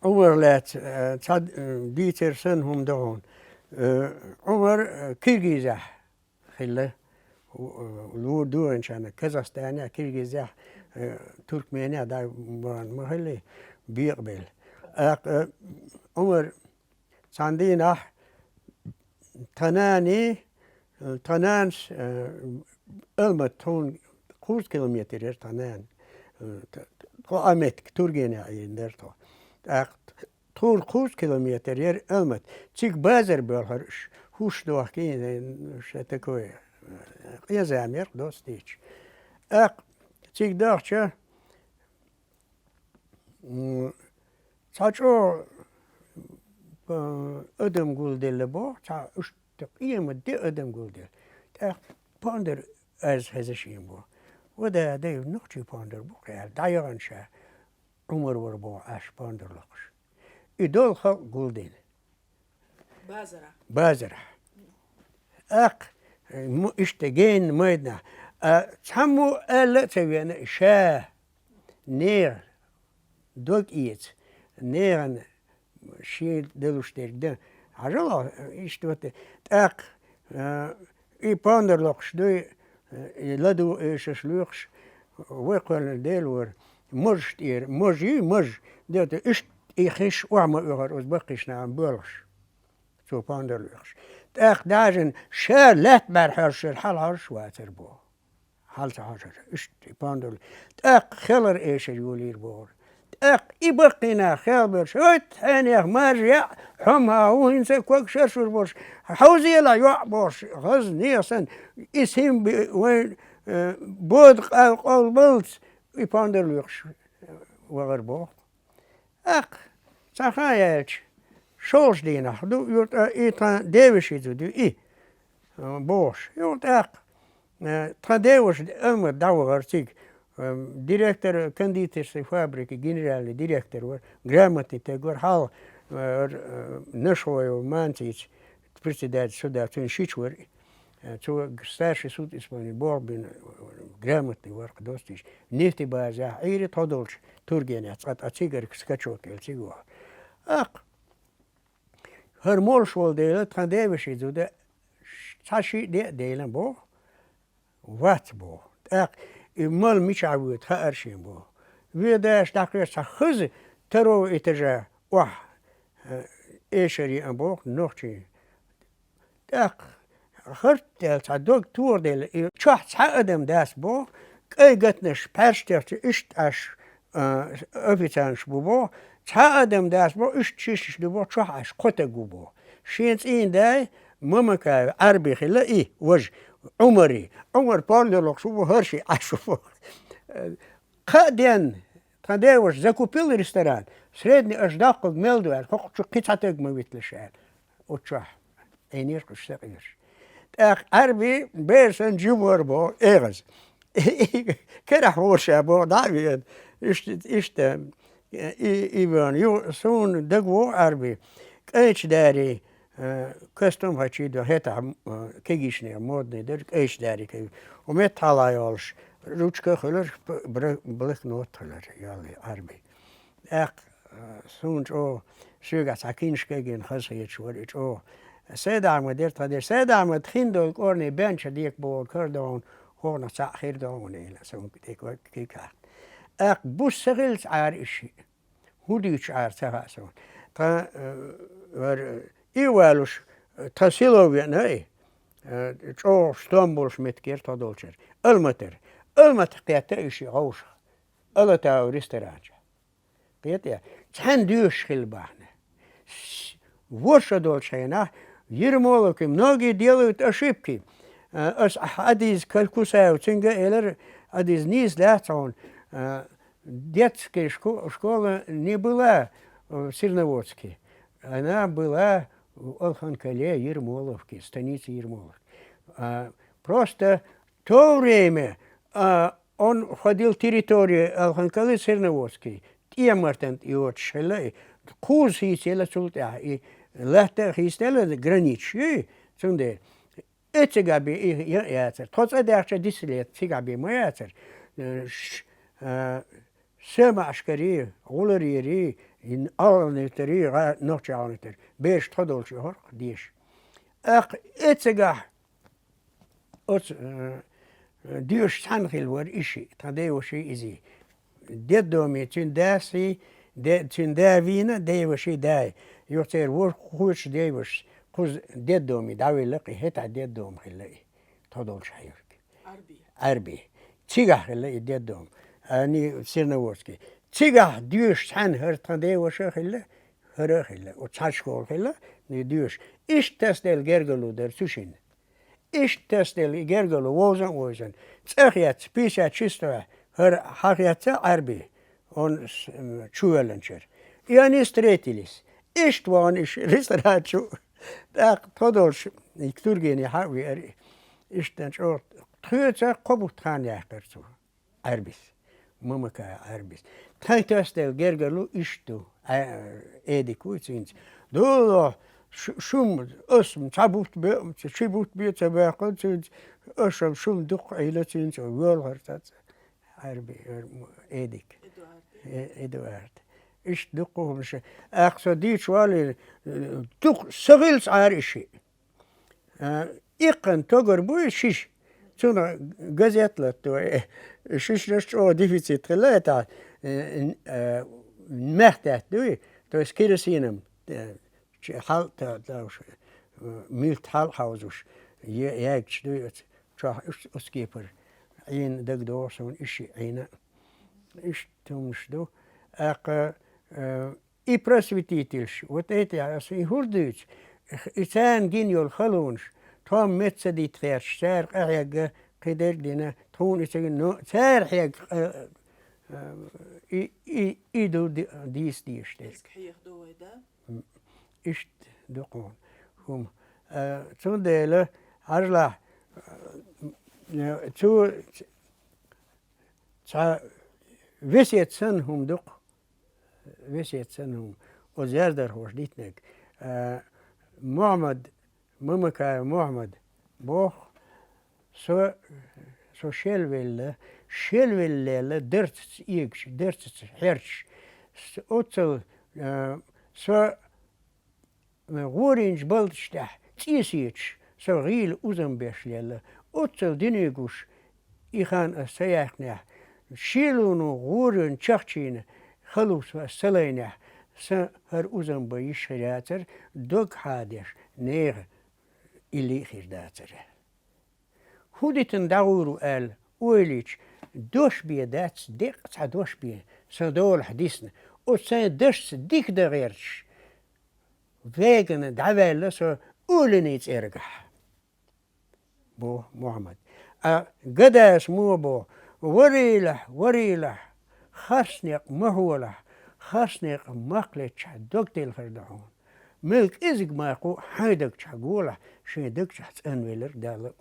عمر لات صد ديتر سنهم دهون عمر كيرجيزة خله ولو دورن شان كازاخستان كيرجيزة تركمانيا دا محلي بيقبل عمر صندينا تناني تنانش المتون 5 kilometer تنان قامت تورجينا يندرتو طول 5 kilometer المت تيك بازر بالهرش هوش دوحكين شتكوي يا زامير دوستيش تيك داخشة تاچو ödem guldelle bo ta üstte iemand de ödem guldel ta ponder az hezeshim bo وده ده نقطي ponder bo real dayansha umur var bo ash ponder loqsh idol kha guldel bazara işte gen moydna tamu elle tevene sha neer dok iets neeren شيء دلوشتيك ده عجلة إشتوت تأك إيباندر لقش دوي لدو إيش شلوخش ويقول ديلور مجتير مجي مج ده إشت إخش وعم أغر أزبقش نعم بولش تو باندر لقش تأك داجن شال لات برحرش الحال هرش واتر بو حال تعجر إشت إيباندر تأك خلر إيش يولير بور إبقينا خير شوت أنا مرجع حمها وينسى كوك شرشور بوش حوزي لا يعبوش غز نيسن اسم وين بود قال بلت يباندر ليش وغربو تخيلش شوش دينا دو يوت إيتان ديوش دو بوش يوت تديوش أمر داوغرتيك ديريكتور كانديتس فابريكي جنرالي ديريكتور грамотный تقول حال نشوي ومانتيش председатель суда туншичвер то старший суд исполнил борбин грамотный ворк достиж нефти база ири тодолч тургеня ацигар скачок элчиго хормолш волдела тандевиш изуде чаши дейлен бо ват бо مال میچعود خارشیم با ویداش دکتر سخز ترو اتجاه وح ایشری ام با نخچی دک خرد دل صدق تور دل چه عدم دست با که گتنش پرشترت اشت اش افیتانش با چه عدم دست با اشت چیشش با چه اش قطع با شینت این دای ممکن عربی خلا ای وجه عمر пандерлок шубу герші, а шубу. Каден, тадевош закупил ресторан, средний аж дақл гмелдуар, хочу кицатег мовитлешер. Отча, энерку штекеш. Так, арби берсен джуморбо, эгаз. Керах ворша бо давид, иште, иван, ю сун дегво арби. Кэч дари, كاستم هاتشي دو هتا كيجيشني مودني درك ايش داري كي ومت هلايولش روچكا خلر بلك نوت خلر يالي عربي سونج او شوغا ساكينش كيجين خسيت شوريت او سيدا مدير تدير سيدا مدخندو كورني بنش ديك بو كردون هون ساخير دون الى سون كيكا بوش سغلت عارشي هوديش عار سغاسون تا إيوالوش تسيلوفي ناي جو ستامبولش متكير تدولشر المتر قيادة إشي غوش ألا تاو ريستورانج قيادة تحن ديوش خلباحنا ورش دولشينا يرمولوكي многие делают ошибки أديز كالكوساو تنجا إلر أديز низ лятон детская школа не была в Сирноводске, она была в Алханкале, Ермоловке, станице Ермоловки. Просто в то время он входил в территорию Алханкалы Сирноводской. Тиамартент и от Шелей, курс и села султа, и лахта хистела граничи, цунде. Это габи и яцер. Тот задача 10 лет, сигаби мояцер. Сема ашкари, уларири, in alle terie nog tjauneter. Beest todoltje hoor, dies. Ach, etzega. Ots duurs sangil war ishi, tadeoshi izi. Dit domi tundasi, tundavina, deoshi dai. Joter wor kuch deosh, kuz dit domi, dawilik, heta dit dom gilei. Todolch hayurk. Arbi. Tigah gilei dit dom. Ani sirnaworski. Tigah duurs san her tadeoshi gilei. Hergille, och tjatskålgille, ni duurs. Istastel gergelu der sushin. Istastel gergelu wozen. Tsechiat, pisat, chistoa, her hagiat arbi, on chuelencher. Ianis tretilis. Istwan is restauratie. Daar todolch, ik turgeni hawi istens oort. Tgeutsa kobut gaan jager zo. Arbis. Mumaka arbis. Taitastel gergelu istu. Ediku zins. Do shum usm tabut be chibut be tabaqat zins usm shum duq ila zins wol hartat arbi edik Eduard ish duqum sh aqsadi shwali duq sagils arishi iqan togor bu shish tuna gazetlat to shish o deficit relata merkte du to is kerosinum halt milt halhausus jagt du tja skipper in dag door zo'n ishi ene is tums do I prosvititils wat eet ja as I hurduits itsan ginjol khalons tom metsa dit ver ster ag qeder dina tun is no ser heg I do dies sterk. Ist doqon. Toen delen harla toe wist sen hum doq wist sen hum ozerder hoor dit nek Mohammed mumaka Mohammed boch so Schelwelle dert herz otzel so orange baltsta tsiesiech so real uzambeshlelle otzel dinegus I gaan sayachna shilunu oren chachine khalus salena sa her uzambe ishrater dog hades neer iligir dater hoe dit een dauru el oilich doshbie dat dik ta doshbie so dol hadisne o zijn dus dik de werch wegen davel so ulenits erga bo Mohammed gadas mobo وريله خاصنق مهوله خاصنق مقلتش دكتيل خردعون ملك إزق ماقو حيدك تشعقوله شيدك تحت أنويلر دالك